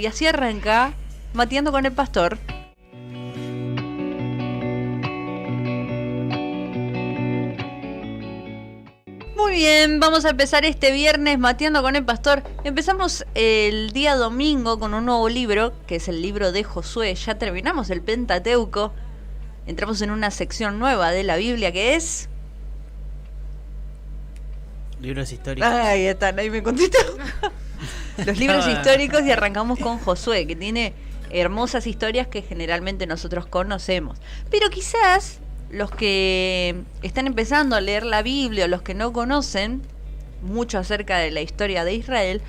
Y así arranca Mateando con el Pastor. Muy bien, vamos a empezar este viernes Mateando con el Pastor. Empezamos el día domingo con un nuevo libro, que es el libro de Josué. Ya terminamos el Pentateuco. Entramos en una sección nueva de la Biblia que es... Libros históricos. Ahí están, ahí me contestó. Los libros históricos, y arrancamos con Josué, que tiene hermosas historias que generalmente nosotros conocemos. Pero quizás los que están empezando a leer la Biblia, o los que no conocen mucho acerca de la historia de Israel,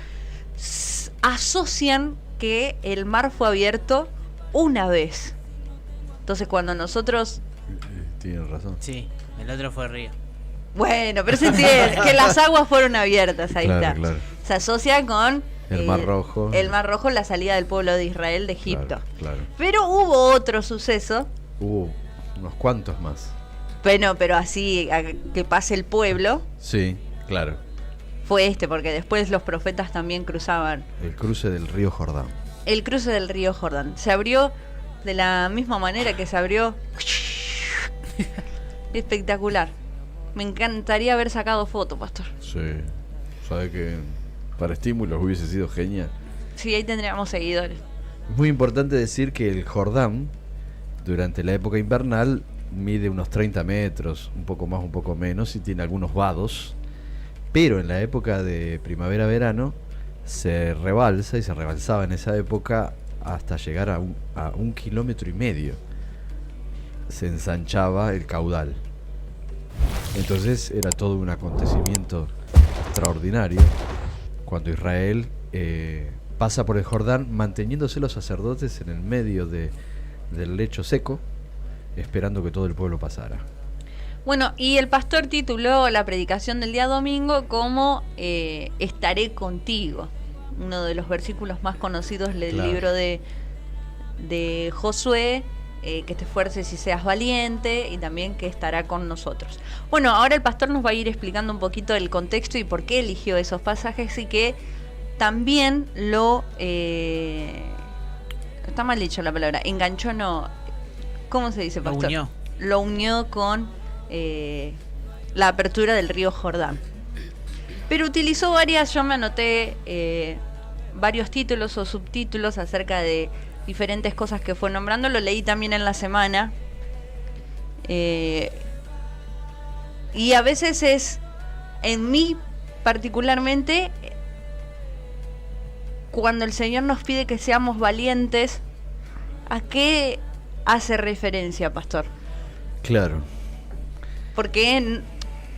asocian que el mar fue abierto una vez. Entonces cuando nosotros... Tienen razón. Sí, el otro fue río. Bueno, pero se entiende que las aguas fueron abiertas, ahí Claro, está. claro. Se asocia con El Mar Rojo. El Mar Rojo, la salida del pueblo de Israel de Egipto. Claro, claro. Pero hubo otro suceso, Hubo unos cuantos más. bueno, pero así que pase el pueblo, Sí, claro. fue este, porque después los profetas también cruzaban El cruce del río Jordán. el cruce del río Jordán. Se abrió de la misma manera que se abrió. Espectacular. Me encantaría haber sacado foto, Pastor. Sí. Sabe que para estímulos hubiese sido genial. Sí, ahí tendríamos seguidores. Es muy importante decir que el Jordán, durante la época invernal, mide unos 30 metros, un poco más, un poco menos, y tiene algunos vados. Pero en la época de primavera-verano se rebalsa, y se rebalsaba en esa época hasta llegar a 1,5 kilómetros. Se ensanchaba el caudal. Entonces era todo un acontecimiento extraordinario cuando Israel pasa por el Jordán, manteniéndose los sacerdotes en el medio del lecho seco, esperando que todo el pueblo pasara. Bueno, y el pastor tituló la predicación del día domingo como Estaré contigo, uno de los versículos más conocidos del Claro. libro de Josué, que te esfuerces y seas valiente, y también que estará con nosotros. Bueno, ahora el pastor nos va a ir explicando un poquito el contexto y por qué eligió esos pasajes, y que también lo... está mal dicho la palabra, enganchó, no... ¿Cómo se dice, pastor? Lo unió con la apertura del río Jordán. Pero utilizó varias, yo me anoté varios títulos o subtítulos acerca de diferentes cosas que fue nombrando. Lo leí también en la semana. Y a veces es, en mí particularmente, cuando el Señor nos pide que seamos valientes, ¿a qué hace referencia, pastor? Claro. Porque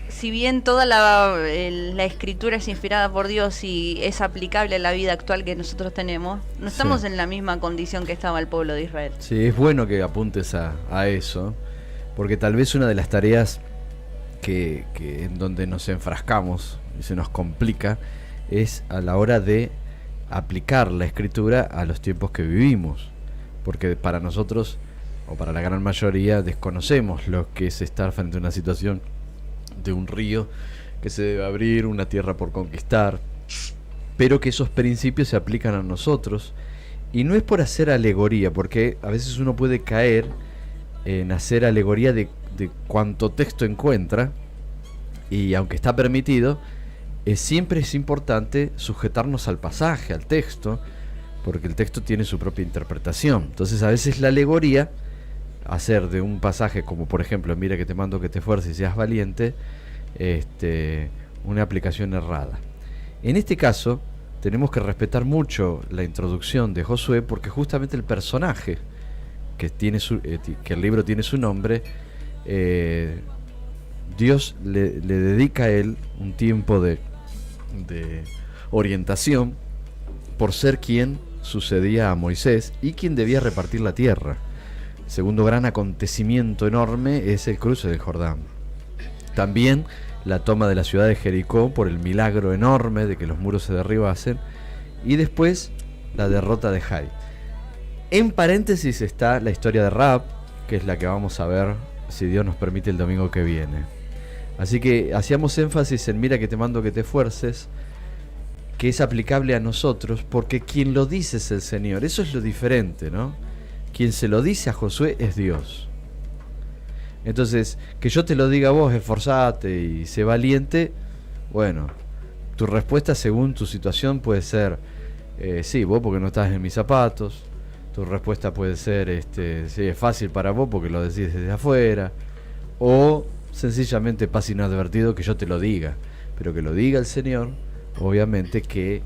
si bien toda la escritura es inspirada por Dios y es aplicable a la vida actual que nosotros tenemos, no estamos en la misma condición que estaba el pueblo de Israel. Sí, es bueno que apuntes a eso, porque tal vez una de las tareas que en donde nos enfrascamos y se nos complica es a la hora de aplicar la escritura a los tiempos que vivimos, porque para nosotros, o para la gran mayoría, desconocemos lo que es estar frente a una situación de un río que se debe abrir, una tierra por conquistar, pero que esos principios se aplican a nosotros. Y no es por hacer alegoría, porque a veces uno puede caer en hacer alegoría de cuanto texto encuentra, y aunque está permitido, siempre es importante sujetarnos al pasaje, al texto, porque el texto tiene su propia interpretación. Entonces a veces la alegoría, hacer de un pasaje como por ejemplo, mira que te mando que te esfuerces y seas valiente, una aplicación errada. En este caso tenemos que respetar mucho la introducción de Josué, porque justamente el personaje que el libro tiene su nombre, Dios le dedica a él un tiempo de orientación por ser quien sucedía a Moisés y quien debía repartir la tierra. El segundo gran acontecimiento enorme es el cruce del Jordán. También la toma de la ciudad de Jericó por el milagro enorme de que los muros se derribasen, y después la derrota de Jai. En paréntesis está la historia de Rahab, que es la que vamos a ver, si Dios nos permite, el domingo que viene. Así que hacíamos énfasis en mira que te mando que te esfuerces, que es aplicable a nosotros, porque quien lo dice es el Señor. Eso es lo diferente, ¿no? Quien se lo dice a Josué es Dios. Entonces, que yo te lo diga a vos, esforzate y sé valiente, bueno, tu respuesta según tu situación puede ser, sí, vos porque no estás en mis zapatos. Tu respuesta puede ser, sí, es fácil para vos porque lo decís desde afuera. O sencillamente pasa inadvertido que yo te lo diga, pero que lo diga el Señor. Obviamente que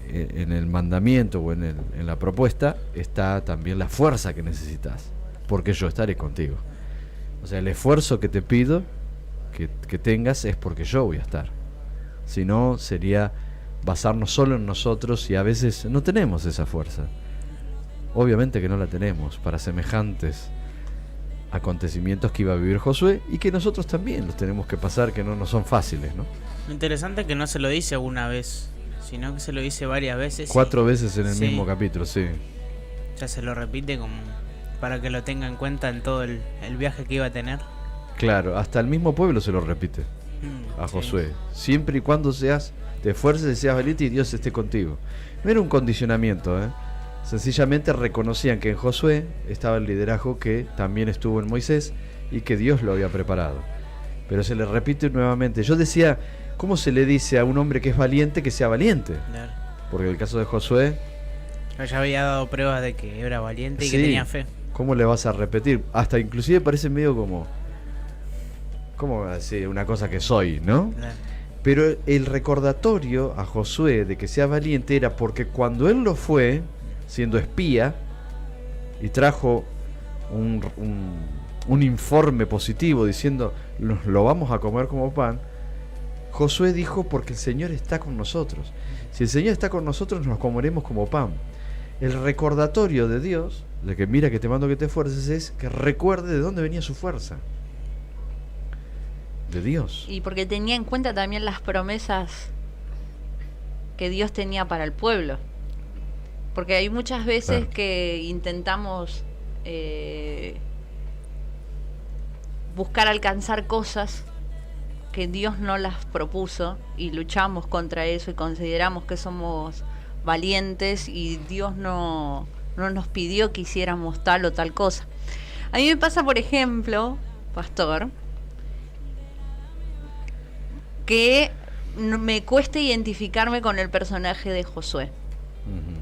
en el mandamiento o en la propuesta está también la fuerza que necesitas, porque yo estaré contigo. O sea, el esfuerzo que te pido que tengas es porque yo voy a estar. Si no, sería basarnos solo en nosotros, y a veces no tenemos esa fuerza. Obviamente que no la tenemos para semejantes acontecimientos que iba a vivir Josué, y que nosotros también los tenemos que pasar, que no nos son fáciles, ¿no? Lo interesante es que no se lo dice una vez, sino que se lo dice varias veces. 4 veces en el mismo capítulo, sí. Ya se lo repite como para que lo tenga en cuenta en todo el viaje que iba a tener. Claro, hasta el mismo pueblo se lo repite a Josué. Siempre y cuando te esfuerces y seas valiente y Dios esté contigo. No era un condicionamiento, Sencillamente reconocían que en Josué estaba el liderazgo que también estuvo en Moisés y que Dios lo había preparado. Pero se le repite nuevamente. Yo decía, ¿cómo se le dice a un hombre que es valiente que sea valiente? Claro. Porque en el caso de Josué, ya había dado pruebas de que era valiente y que tenía fe. ¿Cómo le vas a repetir? Hasta inclusive parece medio como así, una cosa que soy, ¿no? Claro. Pero el recordatorio a Josué de que sea valiente era porque cuando él lo fue, siendo espía, y trajo un informe positivo diciendo, lo vamos a comer como pan, Josué dijo, porque el Señor está con nosotros. Si el Señor está con nosotros, nos comeremos como pan. El recordatorio de Dios, de que mira que te mando que te esfuerces, es que recuerde de dónde venía su fuerza. De Dios. Y porque tenía en cuenta también las promesas que Dios tenía para el pueblo. Porque hay muchas veces que intentamos buscar alcanzar cosas que Dios no las propuso, y luchamos contra eso y consideramos que somos valientes y Dios no nos pidió que hiciéramos tal o tal cosa. A mí me pasa, por ejemplo, pastor, que me cuesta identificarme con el personaje de Josué. Uh-huh.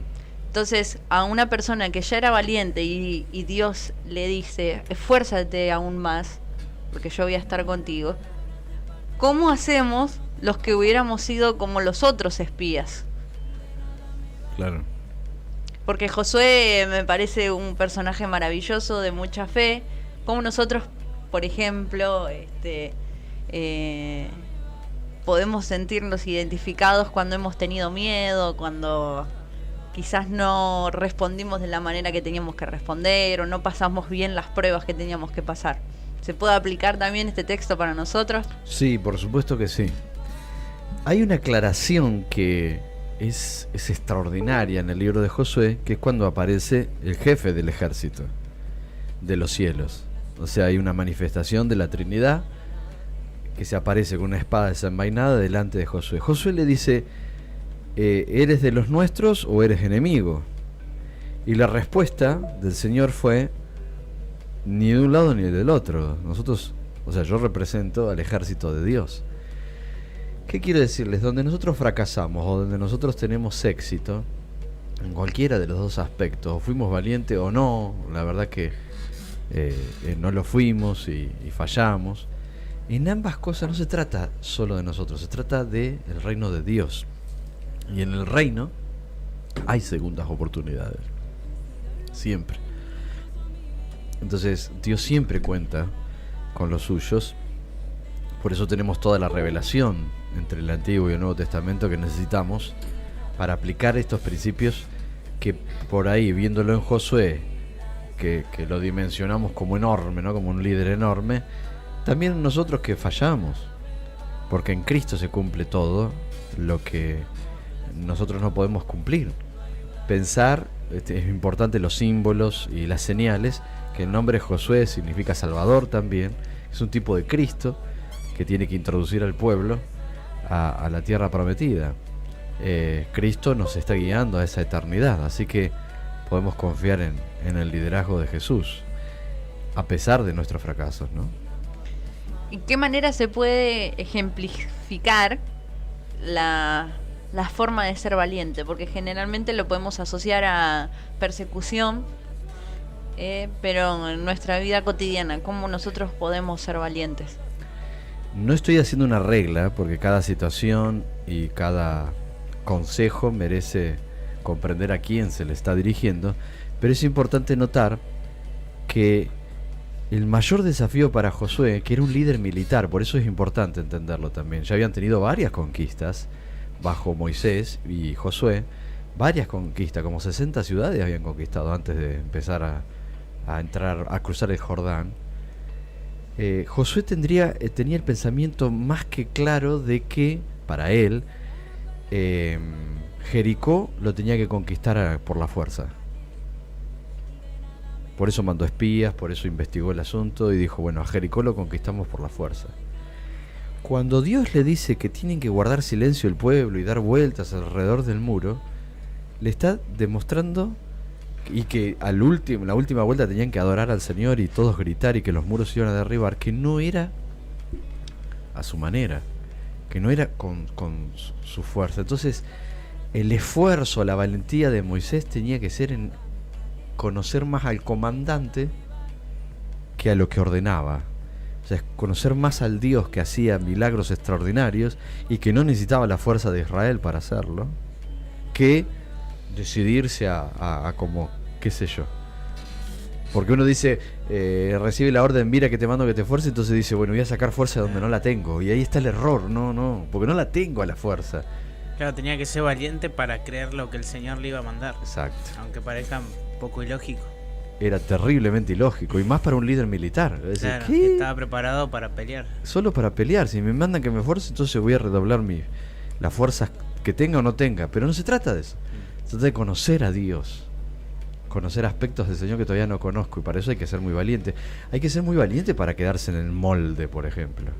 Entonces, a una persona que ya era valiente y Dios le dice, esfuérzate aún más, porque yo voy a estar contigo, ¿cómo hacemos los que hubiéramos sido como los otros espías? Claro. Porque Josué me parece un personaje maravilloso, de mucha fe, como nosotros, por ejemplo, podemos sentirnos identificados cuando hemos tenido miedo, cuando quizás no respondimos de la manera que teníamos que responder, o no pasamos bien las pruebas que teníamos que pasar. ¿Se puede aplicar también este texto para nosotros? Sí, por supuesto que sí. Hay una aclaración que es extraordinaria en el libro de Josué, que es cuando aparece el jefe del ejército de los cielos. O sea, hay una manifestación de la Trinidad que se aparece con una espada desenvainada delante de Josué. Josué le dice, ¿eres de los nuestros o eres enemigo? Y la respuesta del Señor fue, ni de un lado ni del otro. Nosotros, yo represento al ejército de Dios. ¿Qué quiero decirles? Donde nosotros fracasamos o donde nosotros tenemos éxito, en cualquiera de los dos aspectos, o fuimos valientes o no, la verdad que no lo fuimos y fallamos, en ambas cosas no se trata solo de nosotros, se trata del reino de Dios. Y en el reino hay segundas oportunidades. Siempre. Entonces, Dios siempre cuenta con los suyos. Por eso tenemos toda la revelación entre el Antiguo y el Nuevo Testamento que necesitamos para aplicar estos principios que por ahí, viéndolo en Josué, que lo dimensionamos como enorme, ¿no? Como un líder enorme, también nosotros que fallamos, porque en Cristo se cumple todo lo que nosotros no podemos cumplir. Pensar, es importante los símbolos y las señales, que el nombre Josué significa Salvador también, es un tipo de Cristo que tiene que introducir al pueblo a la tierra prometida. Cristo nos está guiando a esa eternidad. Así que podemos confiar en el liderazgo de Jesús, a pesar de nuestros fracasos, ¿no? ¿Y qué manera se puede ejemplificar la forma de ser valiente? Porque generalmente lo podemos asociar a persecución, pero en nuestra vida cotidiana, ¿cómo nosotros podemos ser valientes? No estoy haciendo una regla, porque cada situación y cada consejo merece comprender a quién se le está dirigiendo, pero es importante notar que el mayor desafío para Josué, que era un líder militar, por eso es importante entenderlo también, ya habían tenido varias conquistas bajo Moisés y Josué, varias conquistas, como 60 ciudades habían conquistado antes de empezar a cruzar el Jordán. Josué tenía el pensamiento más que claro de que, para él, Jericó lo tenía que conquistar por la fuerza. Por eso mandó espías, por eso investigó el asunto y dijo, bueno, a Jericó lo conquistamos por la fuerza. Cuando Dios le dice que tienen que guardar silencio el pueblo y dar vueltas alrededor del muro, le está demostrando, y que la última vuelta tenían que adorar al Señor y todos gritar y que los muros se iban a derribar, que no era a su manera, que no era con su fuerza. Entonces, el esfuerzo, la valentía de Moisés tenía que ser en conocer más al comandante que a lo que ordenaba. O sea, conocer más al Dios que hacía milagros extraordinarios y que no necesitaba la fuerza de Israel para hacerlo, que decidirse a como, qué sé yo. Porque uno dice, recibe la orden, mira que te mando que te esfuerces, entonces dice, bueno, voy a sacar fuerza donde no la tengo. Y ahí está el error, no, porque no la tengo a la fuerza. Claro, tenía que ser valiente para creer lo que el Señor le iba a mandar. Exacto. Aunque parezca poco ilógico. Era terriblemente ilógico, y más para un líder militar. Es decir, Claro, ¿qué? estaba preparado para pelear. Solo para pelear. Si me mandan que me esfuerce, entonces voy a redoblar las fuerzas que tenga o no tenga. Pero no se trata de eso. Se trata de conocer a Dios, conocer aspectos del Señor que todavía no conozco, y para eso hay que ser muy valiente. Hay que ser muy valiente para quedarse en el molde, por ejemplo.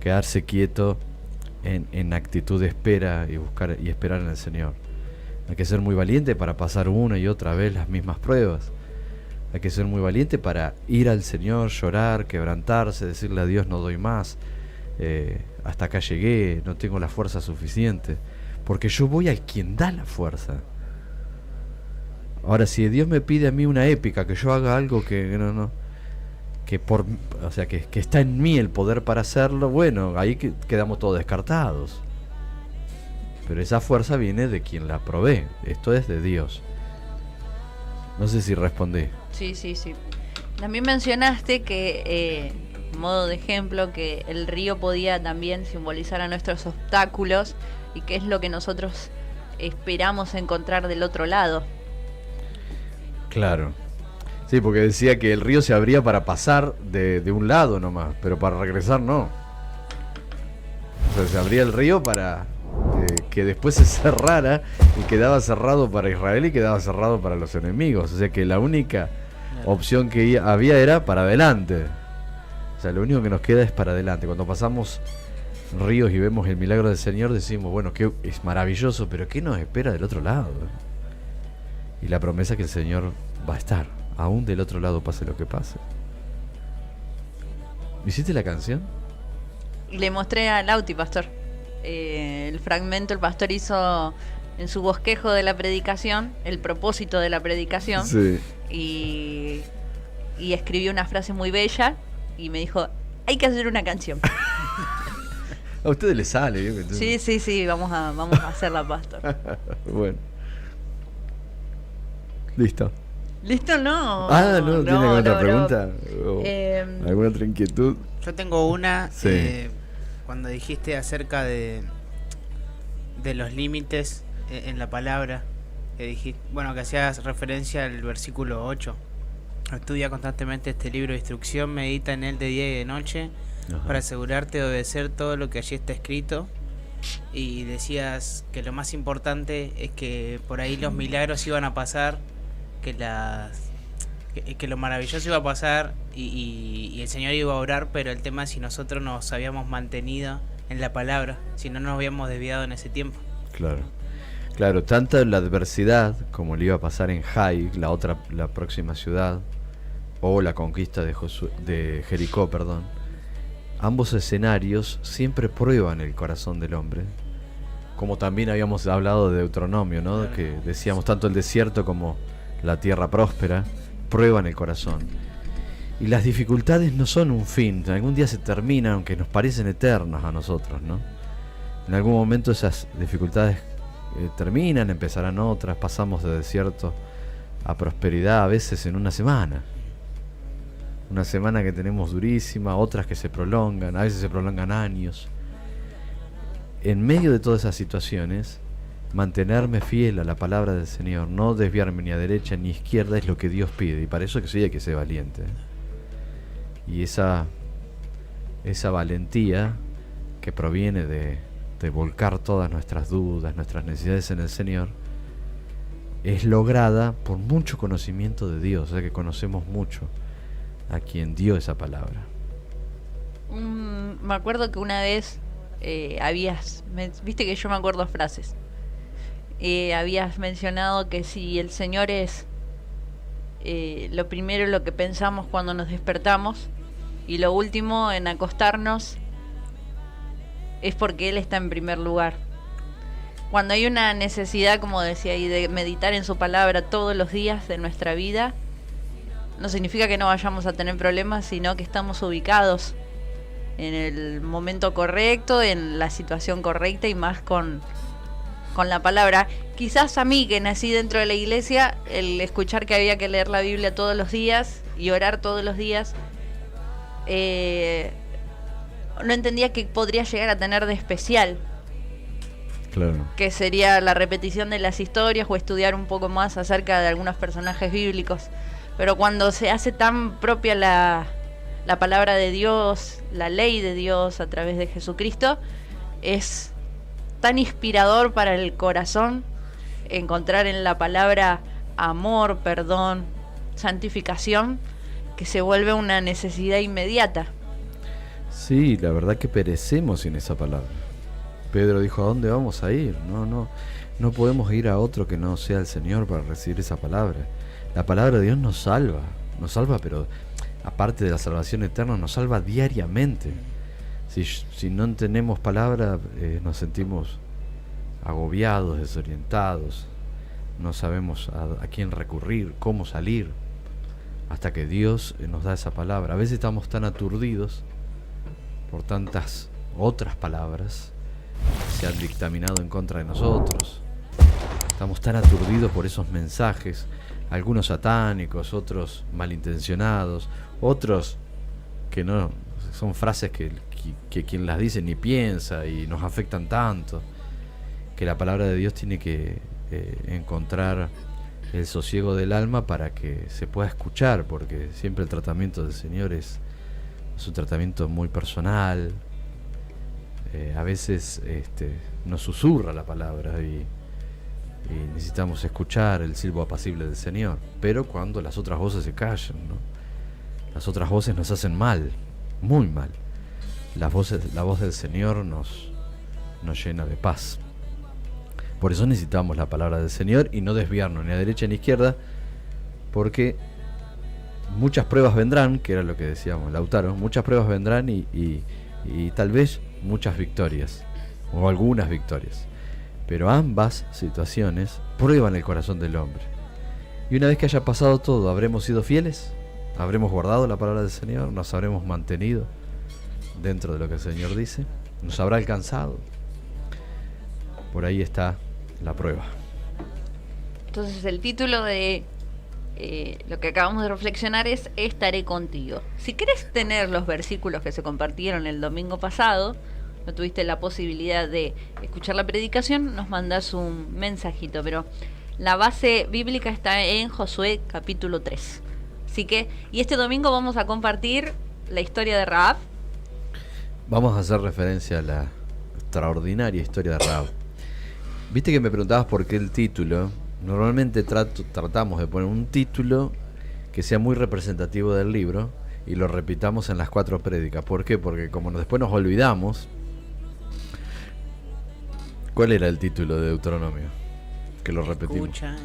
Quedarse quieto en actitud de espera y esperar en el Señor. Hay que ser muy valiente para pasar una y otra vez las mismas pruebas. Hay que ser muy valiente para ir al Señor, llorar, quebrantarse, decirle a Dios, no doy más, hasta acá llegué, no tengo la fuerza suficiente, porque yo voy al quien da la fuerza. Ahora, si Dios me pide a mí una épica, que yo haga algo que que está en mí el poder para hacerlo, bueno, ahí quedamos todos descartados. Pero esa fuerza viene de quien la provee, esto es de Dios. No sé si respondí. Sí. También mencionaste que, modo de ejemplo, que el río podía también simbolizar a nuestros obstáculos y qué es lo que nosotros esperamos encontrar del otro lado. Claro. Sí, porque decía que el río se abría para pasar de un lado nomás, pero para regresar no. O sea, se abría el río para que después se cerrara, y quedaba cerrado para Israel y quedaba cerrado para los enemigos. O sea que la única opción que había era para adelante. O sea, lo único que nos queda es para adelante. Cuando pasamos ríos y vemos el milagro del Señor, decimos, bueno, que es maravilloso, pero ¿qué nos espera del otro lado? Y la promesa que el Señor va a estar, aún del otro lado, pase lo que pase. ¿Hiciste la canción? Le mostré a Lauti, pastor. El fragmento, el pastor hizo en su bosquejo de la predicación, el propósito de la predicación. Sí. Y escribió una frase muy bella y me dijo, hay que hacer una canción. A ustedes les sale, ¿eh? Sí, vamos a hacerla, pastor. Bueno. Listo. ¿Listo? No. No, ¿tiene alguna otra pregunta? ¿Alguna otra inquietud? Yo tengo una. Sí. Cuando dijiste acerca de los límites en la palabra, que dijiste, bueno, que hacías referencia al versículo 8. Estudia constantemente este libro de instrucción, medita en él de día y de noche, para asegurarte de obedecer todo lo que allí está escrito. Y decías que lo más importante es que por ahí los milagros iban a pasar, que lo maravilloso iba a pasar y el Señor iba a orar, pero el tema es si nosotros nos habíamos mantenido en la palabra, si no nos habíamos desviado en ese tiempo. Claro. Claro, tanto la adversidad como le iba a pasar en Jai, la próxima ciudad, o la conquista de Jericó, perdón. Ambos escenarios siempre prueban el corazón del hombre. Como también habíamos hablado de Deuteronomio, ¿no? Claro. Que decíamos tanto el desierto como la tierra próspera prueban el corazón. Y las dificultades no son un fin, algún día se terminan, aunque nos parecen eternas a nosotros, ¿no? En algún momento esas dificultades terminan, empezarán otras, pasamos de desierto a prosperidad a veces en una semana. Una semana que tenemos durísima, otras que se prolongan, a veces se prolongan años. En medio de todas esas situaciones, mantenerme fiel a la palabra del Señor, no desviarme ni a derecha ni a izquierda, es lo que Dios pide, y para eso que sí hay que ser valiente. Y esa valentía que proviene de volcar todas nuestras dudas, nuestras necesidades en el Señor, es lograda por mucho conocimiento de Dios, o sea que conocemos mucho a quien dio esa palabra. Me acuerdo que una vez viste que yo me acuerdo frases. Habías mencionado que si el Señor es lo primero lo que pensamos cuando nos despertamos y lo último en acostarnos, es porque Él está en primer lugar. Cuando hay una necesidad, como decía ahí, de meditar en su palabra todos los días de nuestra vida, no significa que no vayamos a tener problemas, sino que estamos ubicados en el momento correcto, en la situación correcta y más con la palabra. Quizás a mí, que nací dentro de la iglesia, el escuchar que había que leer la Biblia todos los días y orar todos los días, no entendía qué podría llegar a tener de especial. Claro. Que sería la repetición de las historias o estudiar un poco más acerca de algunos personajes bíblicos. Pero cuando se hace tan propia la palabra de Dios, la ley de Dios a través de Jesucristo, es tan inspirador para el corazón encontrar en la palabra amor, perdón, santificación, que se vuelve una necesidad inmediata. Sí, la verdad que perecemos sin esa palabra. Pedro dijo, ¿a dónde vamos a ir? No podemos ir a otro que no sea el Señor para recibir esa palabra. La palabra de Dios nos salva, pero aparte de la salvación eterna, nos salva diariamente. Si no tenemos palabra, nos sentimos agobiados, desorientados, no sabemos a quién recurrir, cómo salir, hasta que Dios nos da esa palabra. A veces estamos tan aturdidos por tantas otras palabras que se han dictaminado en contra de nosotros. Estamos tan aturdidos por esos mensajes, algunos satánicos, otros malintencionados, otros que no son frases que quien las dice ni piensa y nos afectan tanto, que la palabra de Dios tiene que encontrar el sosiego del alma para que se pueda escuchar, porque siempre el tratamiento del Señor es un tratamiento muy personal. A veces nos susurra la palabra y necesitamos escuchar el silbo apacible del Señor, pero cuando las otras voces se callan, ¿no? Las otras voces nos hacen mal, muy mal. La voz del Señor nos llena de paz. Por eso necesitamos la palabra del Señor y no desviarnos ni a derecha ni a izquierda, porque muchas pruebas vendrán, que era lo que decíamos Lautaro, muchas pruebas vendrán y tal vez muchas victorias, o algunas victorias. Pero ambas situaciones prueban el corazón del hombre. Y una vez que haya pasado todo, ¿habremos sido fieles? ¿Habremos guardado la palabra del Señor? ¿Nos habremos mantenido dentro de lo que el Señor dice? ¿Nos habrá alcanzado? Por ahí está la prueba. Entonces el título de lo que acabamos de reflexionar es Estaré contigo. Si querés tener los versículos que se compartieron el domingo pasado, no tuviste la posibilidad de escuchar la predicación, nos mandás un mensajito, pero la base bíblica está en Josué capítulo 3. Así que, y este domingo vamos a compartir la historia de Rahab. Vamos a hacer referencia a la extraordinaria historia de Rahab. Viste que me preguntabas por qué el título. Normalmente tratamos de poner un título que sea muy representativo del libro y lo repitamos en las 4 prédicas. ¿Por qué? Porque como después nos olvidamos. ¿Cuál era el título de Deuteronomio? que lo repetimos. Escucha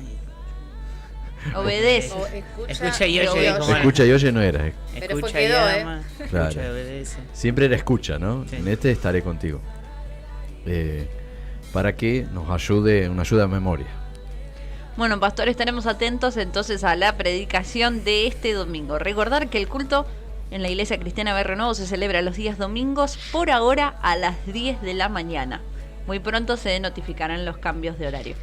Obedece. Escucha y oye. Escucha y oye no era. Pero Escucha y quedó, ama. Claro. Escucha y obedece. Siempre era escucha, ¿no? Sí. En este estaré contigo. Para que nos ayude, una ayuda a memoria. Bueno, pastor, estaremos atentos entonces a la predicación de este domingo. Recordar que el culto en la Iglesia Cristiana Barrio Nuevo se celebra los días domingos, por ahora a las 10 de la mañana. Muy pronto se notificarán los cambios de horario.